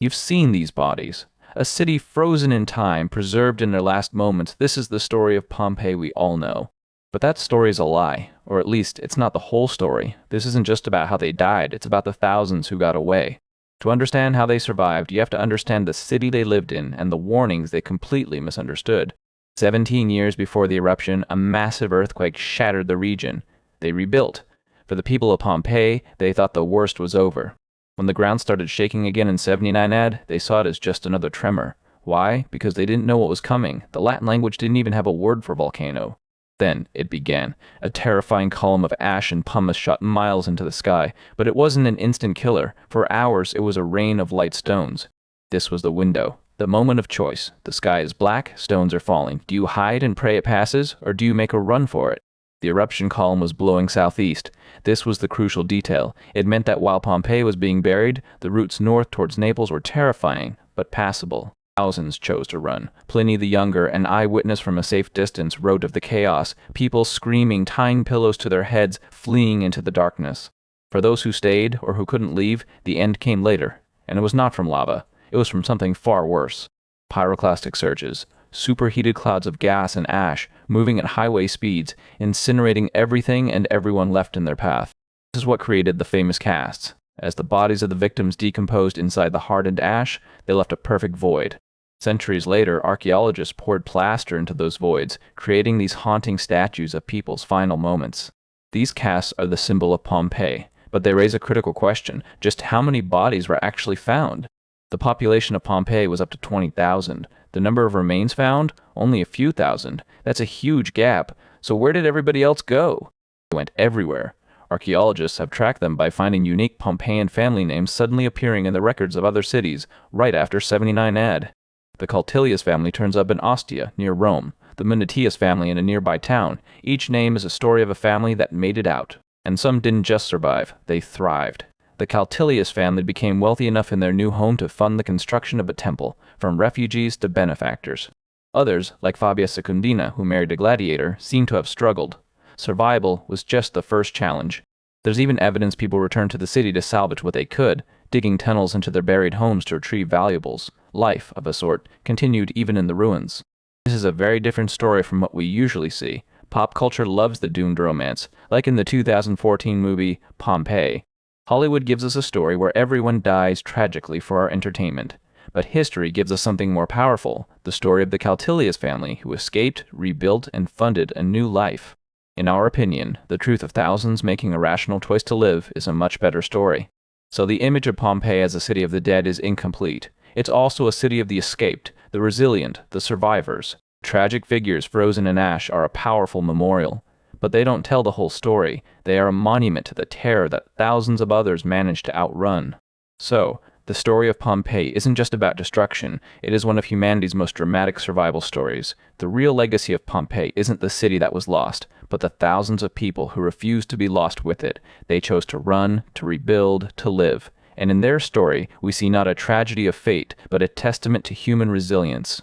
You've seen these bodies. A city frozen in time, preserved in their last moments. This is the story of Pompeii we all know. But that story is a lie, or at least it's not the whole story. This isn't just about how they died, it's about the thousands who got away. To understand how they survived, you have to understand the city they lived in and the warnings they completely misunderstood. 17 years before the eruption, a massive earthquake shattered the region. They rebuilt. For the people of Pompeii, they thought the worst was over. When the ground started shaking again in 79 AD, they saw it as just another tremor. Why? Because they didn't know what was coming. The Latin language didn't even have a word for volcano. Then it began. A terrifying column of ash and pumice shot miles into the sky, but it wasn't an instant killer. For hours, it was a rain of light stones. This was the window, the moment of choice. The sky is black, stones are falling. Do you hide and pray it passes, or do you make a run for it? The eruption column was blowing southeast. This was the crucial detail. It meant that while Pompeii was being buried, the routes north towards Naples were terrifying, but passable. Thousands chose to run. Pliny the Younger, an eyewitness from a safe distance, wrote of the chaos, people screaming, tying pillows to their heads, fleeing into the darkness. For those who stayed, or who couldn't leave, the end came later, and it was not from lava. It was from something far worse. Pyroclastic surges, superheated clouds of gas and ash, moving at highway speeds, incinerating everything and everyone left in their path. This is what created the famous casts. As the bodies of the victims decomposed inside the hardened ash, they left a perfect void. Centuries later, archaeologists poured plaster into those voids, creating these haunting statues of people's final moments. These casts are the symbol of Pompeii, but they raise a critical question: just how many bodies were actually found? The population of Pompeii was up to 20,000. The number of remains found? Only a few thousand. That's a huge gap. So where did everybody else go? They went everywhere. Archaeologists have tracked them by finding unique Pompeian family names suddenly appearing in the records of other cities right after 79 AD. The Caltilius family turns up in Ostia, near Rome. The Munitius family in a nearby town. Each name is a story of a family that made it out. And some didn't just survive, they thrived. The Caltilius family became wealthy enough in their new home to fund the construction of a temple, from refugees to benefactors. Others, like Fabia Secundina, who married a gladiator, seem to have struggled. Survival was just the first challenge. There's even evidence people returned to the city to salvage what they could, digging tunnels into their buried homes to retrieve valuables. Life, of a sort, continued even in the ruins. This is a very different story from what we usually see. Pop culture loves the doomed romance, like in the 2014 movie Pompeii. Hollywood gives us a story where everyone dies tragically for our entertainment. But history gives us something more powerful, the story of the Caltilius family who escaped, rebuilt, and funded a new life. In our opinion, the truth of thousands making a rational choice to live is a much better story. So the image of Pompeii as a city of the dead is incomplete. It's also a city of the escaped, the resilient, the survivors. Tragic figures frozen in ash are a powerful memorial. But they don't tell the whole story. They are a monument to the terror that thousands of others managed to outrun. So, the story of Pompeii isn't just about destruction, it is one of humanity's most dramatic survival stories. The real legacy of Pompeii isn't the city that was lost, but the thousands of people who refused to be lost with it. They chose to run, to rebuild, to live. And in their story, we see not a tragedy of fate, but a testament to human resilience.